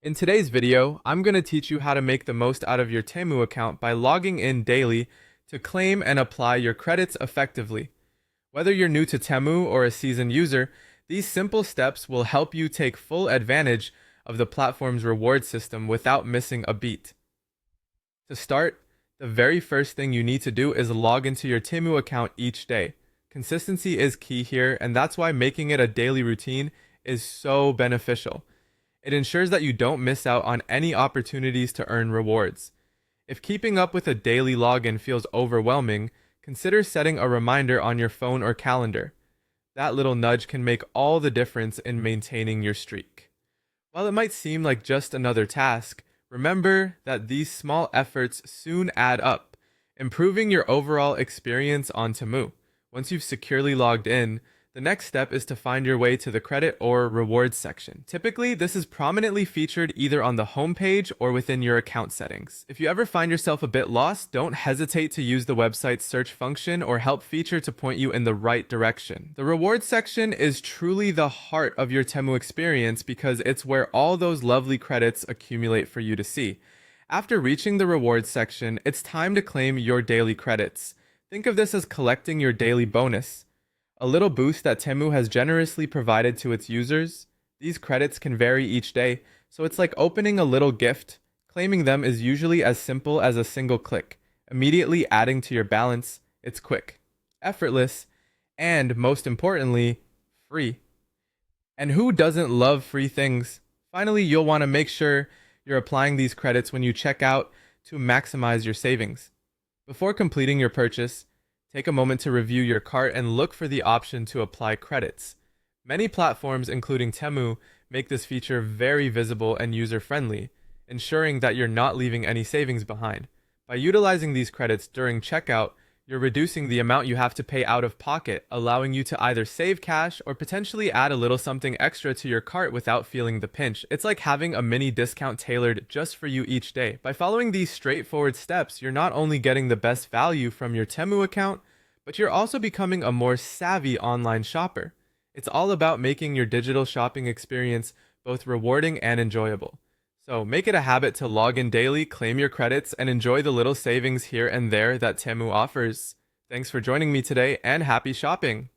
In today's video, I'm going to teach you how to make the most out of your Temu account by logging in daily to claim and apply your credits effectively. Whether you're new to Temu or a seasoned user, these simple steps will help you take full advantage of the platform's reward system without missing a beat. To start, the very first thing you need to do is log into your Temu account each day. Consistency is key here, and that's why making it a daily routine is so beneficial. It ensures that you don't miss out on any opportunities to earn rewards. If keeping up with a daily login feels overwhelming, consider setting a reminder on your phone or calendar. That little nudge can make all the difference in maintaining your streak. While it might seem like just another task, remember that these small efforts soon add up, improving your overall experience on Temu. Once you've securely logged in, the next step is to find your way to the credit or rewards section. Typically, this is prominently featured either on the homepage or within your account settings. If you ever find yourself a bit lost, don't hesitate to use the website's search function or help feature to point you in the right direction. The rewards section is truly the heart of your Temu experience because it's where all those lovely credits accumulate for you to see. After reaching the rewards section, it's time to claim your daily credits. Think of this as collecting your daily bonus, a little boost that Temu has generously provided to its users. These credits can vary each day, so it's like opening a little gift. Claiming them is usually as simple as a single click, immediately adding to your balance. It's quick, effortless, and most importantly, free. And who doesn't love free things? Finally, you'll want to make sure you're applying these credits when you check out to maximize your savings. Before completing your purchase, take a moment to review your cart and look for the option to apply credits. Many platforms, including Temu, make this feature very visible and user-friendly, ensuring that you're not leaving any savings behind. By utilizing these credits during checkout, you're reducing the amount you have to pay out of pocket, allowing you to either save cash or potentially add a little something extra to your cart without feeling the pinch. It's like having a mini discount tailored just for you each day. By following these straightforward steps, you're not only getting the best value from your Temu account, but you're also becoming a more savvy online shopper. It's all about making your digital shopping experience both rewarding and enjoyable. So make it a habit to log in daily, claim your credits, and enjoy the little savings here and there that Temu offers. Thanks for joining me today, and happy shopping!